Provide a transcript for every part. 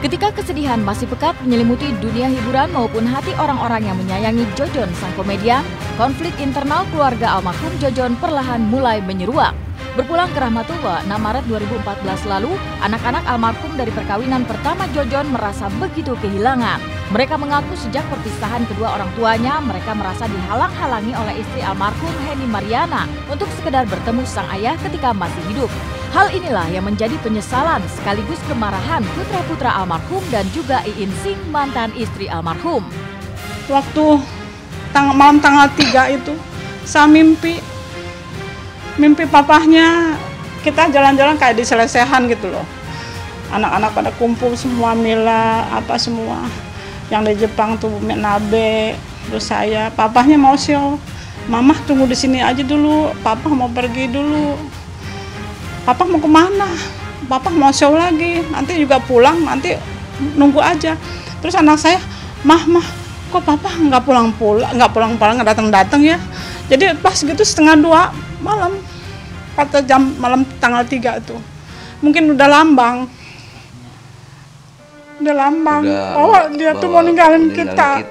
Ketika kesedihan masih pekat menyelimuti dunia hiburan maupun hati orang-orang yang menyayangi Jojon sang komedian, konflik internal keluarga almarhum Jojon perlahan mulai menyeruak. Berpulang ke Rahmatullah 6 Maret 2014 lalu, anak-anak almarhum dari perkawinan pertama Jojon merasa begitu kehilangan. Mereka mengaku sejak perpisahan kedua orang tuanya, mereka merasa dihalang-halangi oleh istri almarhum Henny Mariana untuk sekedar bertemu sang ayah ketika masih hidup. Hal inilah yang menjadi penyesalan sekaligus kemarahan putra-putra almarhum dan juga Iin Sing, mantan istri almarhum. Waktu malam tanggal 3 itu, saya mimpi papahnya kita jalan-jalan kayak di Selesehan gitu loh. Anak-anak pada kumpul semua, Mila, apa semua. Yang di Jepang tuh Nabe, terus saya. Papahnya mau show, Mama tunggu di sini aja dulu, Papa mau pergi dulu. Papa mau kemana? Papa mau show lagi, nanti juga pulang, nanti nunggu aja. Terus anak saya, Mah, kok Papa nggak pulang-pulang, nggak datang-datang ya? Jadi pas gitu 1:30 malam, kata jam malam tanggal 3 itu, mungkin udah lambang. Dia tuh mau ninggalin kita.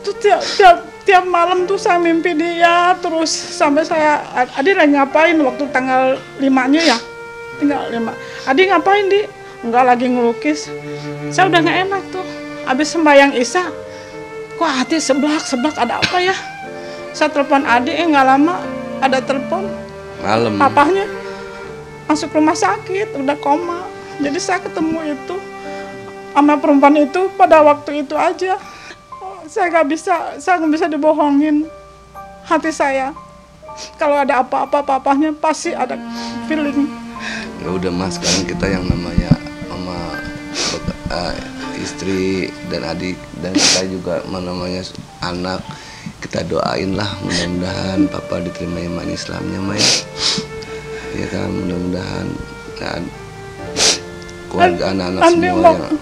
Tuh tiap malam tuh saya mimpi dia terus sampai saya, Adi lagi ngapain waktu tanggal 5-nya ya? Tinggal 5. Adi ngapain di? Enggak, lagi ngelukis. Saya udah nggak enak tuh. Abis sembahyang Isya, kok hati seblak ada apa ya? Saya telepon Adi, nggak lama ada telepon. Malam. Papahnya masuk rumah sakit, udah koma. Jadi saya ketemu itu sama perempuan itu pada waktu itu aja. Saya nggak bisa dibohongin hati saya. Kalau ada apa-apa papahnya pasti ada feeling. Ya udah Mas, sekarang kita yang namanya mama, istri dan adik dan kita juga namanya anak, kita doain lah mudah-mudahan Papa diterima iman Islamnya, Mai. Ya kan, mudah-mudahan kan keluarga anak-anak semua yang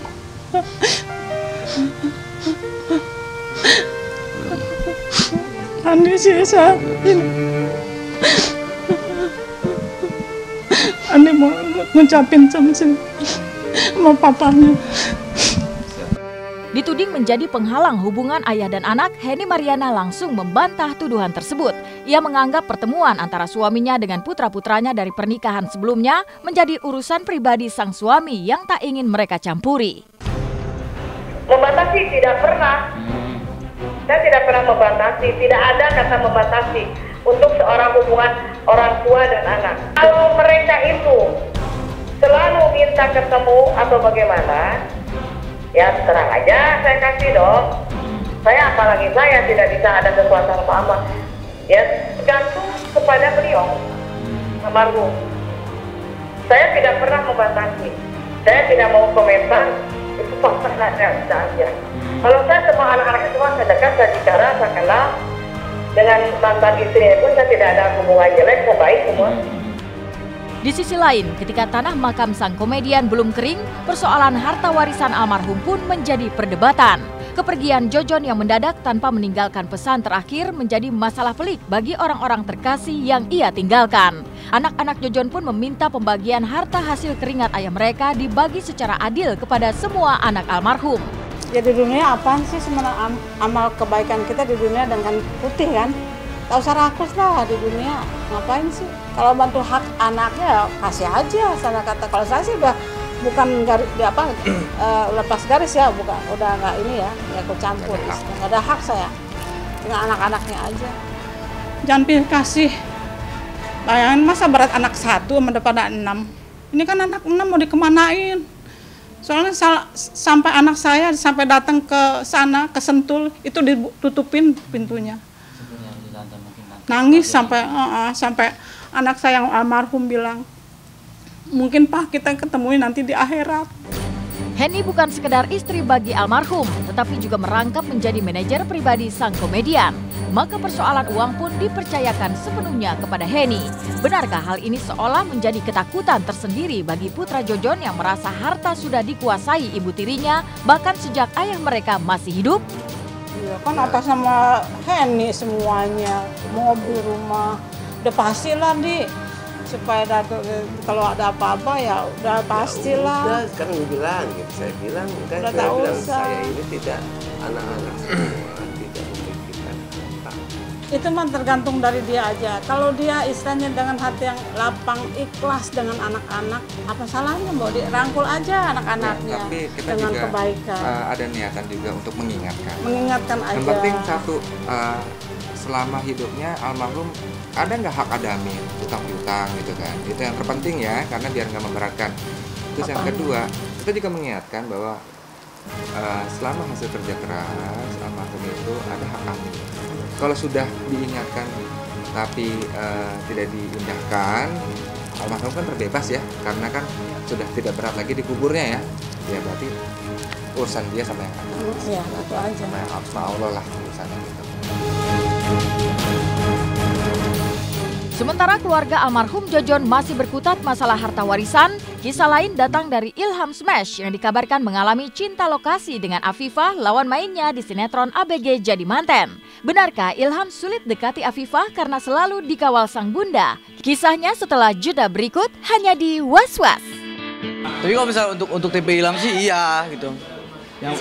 Andi sih saya ini. Andi mau ngucapin sama papanya. Dituding menjadi penghalang hubungan ayah dan anak, Henny Mariana langsung membantah tuduhan tersebut. Ia menganggap pertemuan antara suaminya dengan putra-putranya dari pernikahan sebelumnya menjadi urusan pribadi sang suami yang tak ingin mereka campuri. Membatasi tidak pernah. Saya tidak pernah membatasi, tidak ada kata membatasi untuk seorang hubungan orang tua dan anak. Kalau mereka itu selalu minta ketemu atau bagaimana, ya terang aja saya kasih dong. Saya apalagi saya tidak bisa ada kekuatan apa-apa. Ya tergantung kepada beliau, almarhum. Saya tidak pernah membatasi. Saya tidak mau komentar, itu fakta saja. Kalau saya semua anak-anaknya semua saya dekat, saya bicara, saya kenal. Dengan mantan istrinya pun saya tidak ada hubungan jelek, saya baik semua. Di sisi lain, ketika tanah makam sang komedian belum kering, persoalan harta warisan almarhum pun menjadi perdebatan. Kepergian Jojon yang mendadak tanpa meninggalkan pesan terakhir menjadi masalah pelik bagi orang-orang terkasih yang ia tinggalkan. Anak-anak Jojon pun meminta pembagian harta hasil keringat ayah mereka dibagi secara adil kepada semua anak almarhum. Ya di dunia apaan sih sebenarnya amal kebaikan kita di dunia dengan putih kan? Tak usah rakus lah di dunia, ngapain sih? Kalau bantu hak anaknya ya kasih aja, sana kata. Kalau saya sih udah bukan lepas garis ya, bukan, udah nggak ini ya aku campur, nggak ada hak saya dengan anak-anaknya aja. Jangan pilih kasih, bayangin masa berat anak 1 daripada 6. Ini kan anak 6 mau dikemanain? Soalnya sampai anak saya sampai datang ke sana, ke Sentul, itu ditutupin pintunya. Nangis sampai anak saya yang almarhum bilang, mungkin Pak kita ketemuin nanti di akhirat. Henny bukan sekedar istri bagi almarhum, tetapi juga merangkap menjadi manajer pribadi sang komedian. Maka persoalan uang pun dipercayakan sepenuhnya kepada Henny. Benarkah hal ini seolah menjadi ketakutan tersendiri bagi putra Jojon yang merasa harta sudah dikuasai ibu tirinya, bahkan sejak ayah mereka masih hidup? Iya kan atas sama Henny semuanya, mobil, rumah, udah pastilah supaya kalau ada apa-apa ya udah pastilah. Udah, sekarang bilang gitu. Saya bilang kan saya ini tidak anak-anak semua tidak memikirkan hak. Itu mah tergantung dari dia aja. Kalau dia istilahnya dengan hati yang lapang, ikhlas dengan anak-anak, apa salahnya mau dirangkul aja anak-anaknya tapi kita dengan juga, kebaikan. ada niatan juga untuk mengingatkan. Mengingatkan aja. Yang penting satu, selama hidupnya almarhum ada nggak hak adami, utang piutang gitu kan. Itu yang terpenting ya, karena biar nggak memberatkan. Terus yang kedua, kita juga mengingatkan bahwa selama hasil kerja keras almarhum itu ada hak adami. Kalau sudah diingatkan tapi tidak diindahkan, almarhum kan terbebas ya, karena kan sudah tidak berat lagi dikuburnya ya. Ya berarti urusan dia sama yang ada. Ya, itu aja. Sama yang sama Allah lah urusannya gitu. Sementara keluarga almarhum Jojon masih berkutat masalah harta warisan, kisah lain datang dari Ilham Smash yang dikabarkan mengalami cinta lokasi dengan Afifah, lawan mainnya di sinetron ABG Jadi Manten. Benarkah Ilham sulit dekati Afifah karena selalu dikawal sang bunda? Kisahnya setelah jeda berikut hanya di Was Was. Tapi kalau misalnya untuk TP Ilham sih iya gitu. Yang,